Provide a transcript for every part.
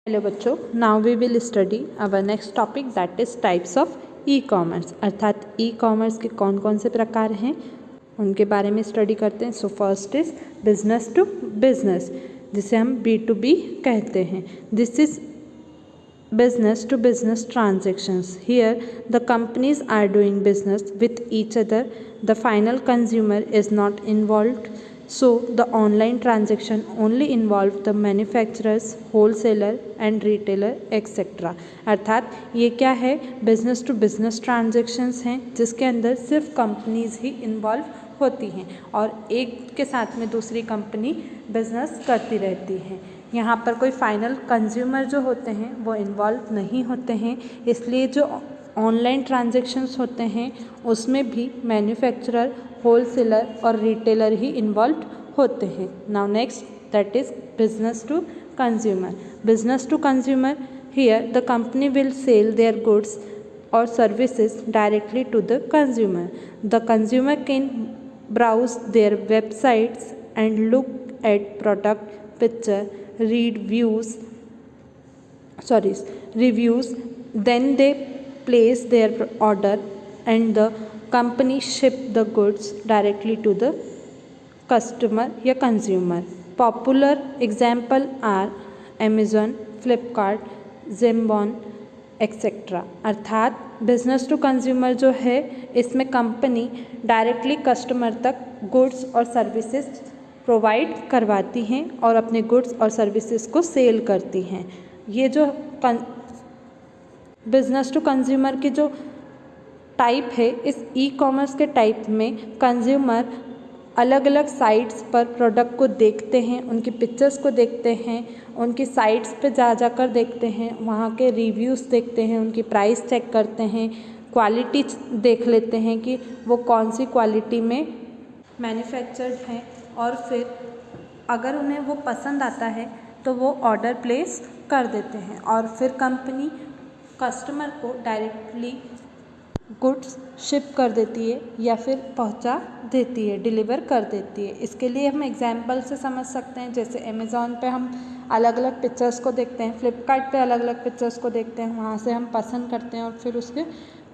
Hello बच्चों, now we will study our next topic that is types of E commerce. अर्थात E commerce के कौन कौन से प्रकार हैं उनके बारे में स्टडी करते हैं। So first is business to business, जिसे हम B2B कहते हैं। This is business to business transactions. Here the companies are doing business with each other. The final consumer is not involved, so the online transaction only involve the manufacturers, wholesaler and retailer etc. अर्थात ये क्या है, business to business transactions हैं जिसके अंदर सिर्फ companies ही involve होती हैं और एक के साथ में दूसरी कंपनी बिजनेस करती रहती हैं। यहाँ पर कोई फाइनल कंज्यूमर जो होते हैं वो इन्वॉल्व नहीं होते हैं, इसलिए जो ऑनलाइन ट्रांजेक्शन्स होते हैं उसमें भी मैन्युफैक्चरर, होलसेलर और रिटेलर ही इन्वॉल्व होते हैं। Now next that is business to consumer. Business to consumer, here the company will sell their goods और services directly to the consumer. The consumer can browse their websites and look at product picture, read reviews, then they place their order and the company ship the goods directly to the customer या consumer. Popular example are Amazon, Flipkart, Zambon etcetera. अर्थात business to consumer जो है इसमें company directly customer तक goods और services provide करवाती हैं और अपने गुड्स और सर्विसेज को सेल करती हैं। ये जो बिजनेस टू कंज्यूमर की जो टाइप है, इस ई कॉमर्स के टाइप में कंज्यूमर अलग अलग साइट्स पर प्रोडक्ट को देखते हैं, उनकी पिक्चर्स को देखते हैं, उनकी साइट्स पे जाकर देखते हैं, वहाँ के रिव्यूज़ देखते हैं, उनकी प्राइस चेक करते हैं, क्वालिटी देख लेते हैं कि वो कौन सी क्वालिटी में मैन्युफैक्चर्ड हैं और फिर अगर उन्हें वो पसंद आता है तो वो ऑर्डर प्लेस कर देते हैं और फिर कंपनी कस्टमर को डायरेक्टली गुड्स शिप कर देती है या फिर पहुंचा देती है, डिलीवर कर देती है। इसके लिए हम एग्जांपल से समझ सकते हैं, जैसे अमेज़ॉन पे हम अलग अलग पिक्चर्स को देखते हैं, फ्लिपकार्ट पे अलग अलग पिक्चर्स को देखते हैं, वहाँ से हम पसंद करते हैं और फिर उसके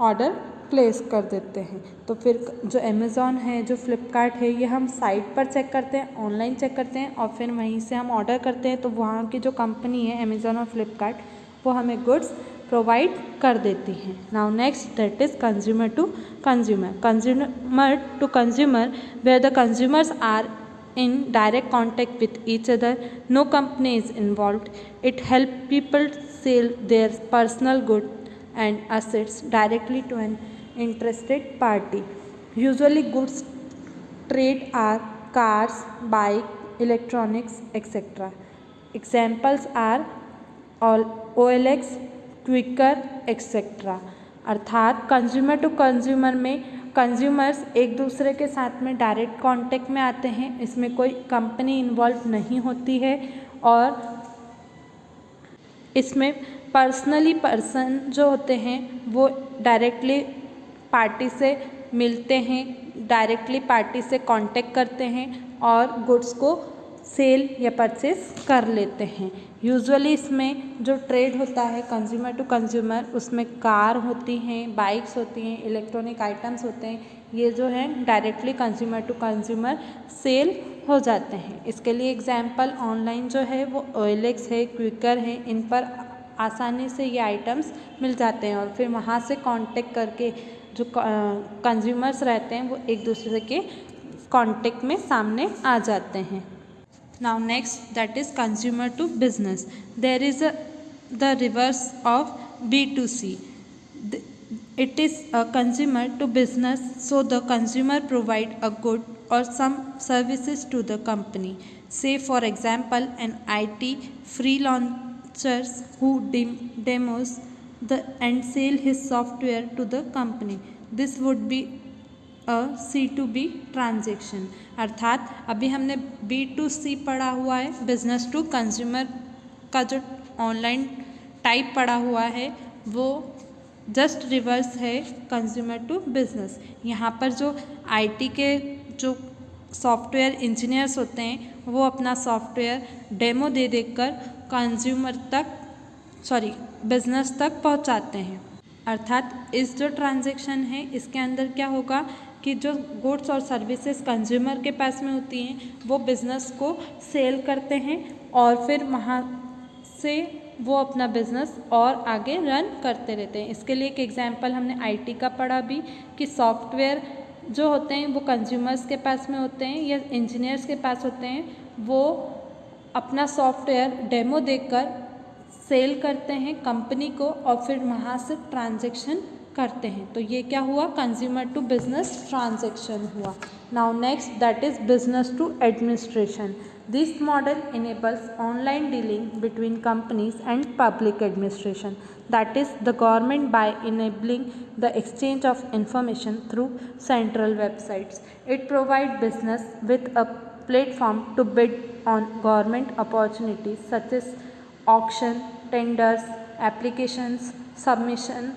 ऑर्डर प्लेस कर देते हैं। तो फिर जो अमेज़ॉन है, जो फ्लिपकार्ट है, ये हम साइट पर चेक करते हैं, ऑनलाइन चेक करते हैं और फिर वहीं से हम ऑर्डर करते हैं। तो वहाँ की जो कंपनी है अमेज़ॉन और फ्लिपकार्ट, वो हमें गुड्स प्रोवाइड कर देती हैं। Now next that is consumer to consumer. Consumer to consumer, where the consumers are in direct contact with each other, no company is involved. It helps people sell their personal goods and assets directly to an interested party. Usually goods trade are cars, bike, electronics etc. Examples are OLX, Quikr etcetera. अर्थात consumer to consumer में consumers एक दूसरे के साथ में direct contact में आते हैं, इसमें कोई कंपनी इन्वॉल्व नहीं होती है और इसमें पर्सनली पर्सन जो होते हैं वो डायरेक्टली पार्टी से मिलते हैं, डायरेक्टली पार्टी से कांटेक्ट करते हैं और गुड्स को सेल या परचेज कर लेते हैं। यूजुअली इसमें जो ट्रेड होता है कंज्यूमर टू कंज्यूमर, उसमें कार होती हैं, बाइक्स होती हैं, इलेक्ट्रॉनिक आइटम्स होते हैं, ये जो है directly consumer to consumer sale हो जाते हैं। इसके लिए एग्जांपल ऑनलाइन जो है वो OLX है, क्विकर है, इन पर आसानी से ये आइटम्स मिल जाते हैं और फिर वहाँ से कांटेक्ट करके जो कंज्यूमर्स रहते हैं वो एक दूसरे के कांटेक्ट में सामने आ जाते हैं। Now next that is consumer to business. There is the reverse of B2C. It is a consumer to business, so the consumer provide a good or some services to the company. Say for example an IT freelancers who demos and sell his software to the company. This would be C2B transaction. अर्थात अभी हमने B2C पढ़ा हुआ है, business to consumer का जो online type पढ़ा हुआ है वो जस्ट रिवर्स है कंज्यूमर टू बिजनेस। यहाँ पर जो IT के जो सॉफ्टवेयर इंजीनियर्स होते हैं वो अपना सॉफ्टवेयर डेमो दे देकर कंज्यूमर तक बिजनेस तक पहुंचाते हैं। अर्थात इस जो ट्रांजैक्शन है इसके अंदर क्या होगा कि जो गुड्स और सर्विसेज कंज्यूमर के पास में होती हैं वो बिज़नेस को सेल करते हैं और फिर वहाँ से वो अपना बिज़नेस और आगे रन करते रहते हैं। इसके लिए एक एग्जांपल हमने आईटी का पढ़ा भी कि सॉफ्टवेयर जो होते हैं वो कंज्यूमर्स के पास में होते हैं या इंजीनियर्स के पास होते हैं, वो अपना सॉफ्टवेयर डेमो देकर सेल करते हैं कंपनी को और फिर वहाँ से ट्रांजैक्शन करते हैं। तो ये क्या हुआ, कंज्यूमर टू बिजनेस ट्रांजैक्शन हुआ। Now next that is business to administration. This model enables online dealing between companies and public administration, that is the government, by enabling the exchange of information through central websites. It provides business with a platform to bid on government opportunities such as auction, tenders, applications, submission,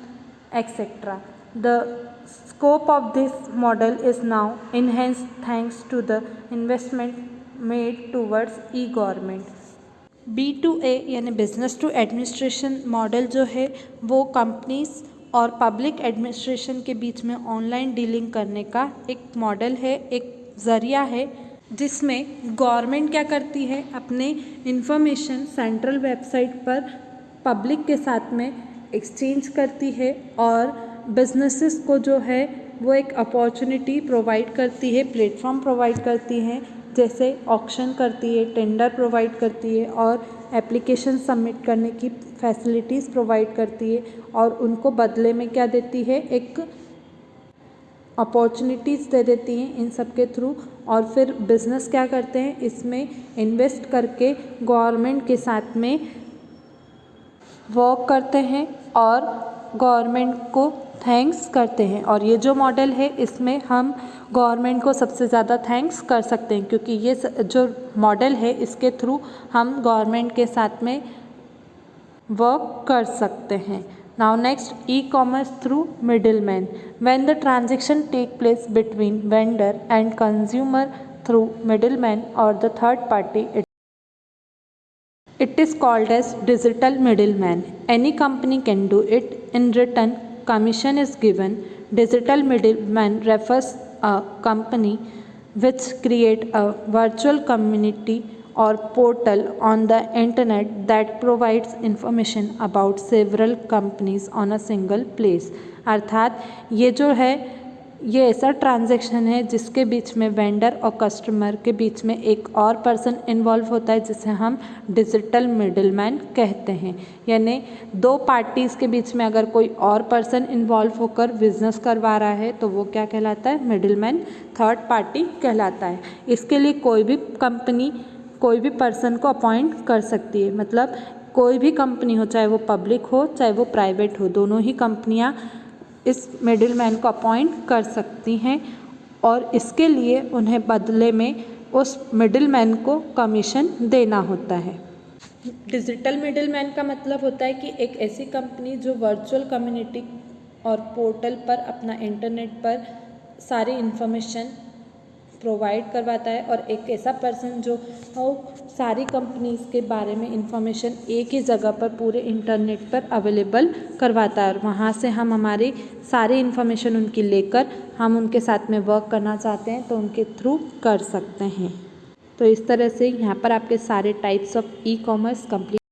etc. The scope of this model is now enhanced thanks to the investment made towards e-government. B2A यानी business to administration model जो है वो companies और public administration के बीच में online dealing करने का एक मॉडल है, एक ज़रिया है, जिसमें गवर्नमेंट क्या करती है, अपने इंफॉर्मेशन सेंट्रल वेबसाइट पर पब्लिक के साथ में एक्सचेंज करती है और बिजनेसेस को जो है वो एक अपॉर्चुनिटी प्रोवाइड करती है, प्लेटफॉर्म प्रोवाइड करती है, जैसे ऑक्शन करती है, टेंडर प्रोवाइड करती है और एप्लीकेशन सबमिट करने की फैसिलिटीज़ प्रोवाइड करती है और उनको बदले में क्या देती है, एक अपॉर्चुनिटीज़ दे देती हैं इन सब के थ्रू। और फिर बिज़नेस क्या करते हैं, इसमें इन्वेस्ट करके गवर्नमेंट के साथ में वर्क करते हैं और गवर्नमेंट को थैंक्स करते हैं। और ये जो मॉडल है इसमें हम गवर्नमेंट को सबसे ज़्यादा थैंक्स कर सकते हैं, क्योंकि ये जो मॉडल है इसके थ्रू हम गवर्नमेंट के साथ में वर्क कर सकते हैं। Now next, e commerce through middleman. When the transaction take place between vendor and consumer through middleman और the third party, it is called as digital middleman. Any company can do it. In return, commission is given. Digital middleman refers a company which create a virtual community or portal on the internet that provides information about several companies on a single place. अर्थात ये जो है ये ऐसा transaction है जिसके बीच में vendor और कस्टमर के बीच में एक और पर्सन इन्वॉल्व होता है, जिसे हम डिजिटल मिडलमैन कहते हैं। यानी दो पार्टीज़ के बीच में अगर कोई और पर्सन इन्वॉल्व होकर बिजनेस करवा रहा है तो वो क्या कहलाता है, मिडलमैन, थर्ड पार्टी कहलाता है। इसके लिए कोई भी कंपनी कोई भी पर्सन को अपॉइंट कर सकती है, मतलब कोई भी कंपनी हो, चाहे वो पब्लिक हो चाहे वो प्राइवेट हो, दोनों ही कंपनियाँ इस मिडिलमैन को अपॉइंट कर सकती हैं और इसके लिए उन्हें बदले में उस मिडिलमैन को कमीशन देना होता है। डिजिटल मिडिलमैन का मतलब होता है कि एक ऐसी कंपनी जो वर्चुअल कम्युनिटी और पोर्टल पर अपना इंटरनेट पर सारी इन्फॉर्मेशन प्रोवाइड करवाता है और एक ऐसा पर्सन जो सारी कंपनीज़ के बारे में इंफॉर्मेशन एक ही जगह पर पूरे इंटरनेट पर अवेलेबल करवाता है और वहाँ से हम हमारी सारी इन्फॉर्मेशन उनकी लेकर हम उनके साथ में वर्क करना चाहते हैं तो उनके थ्रू कर सकते हैं। तो इस तरह से यहाँ पर आपके सारे types of E commerce complete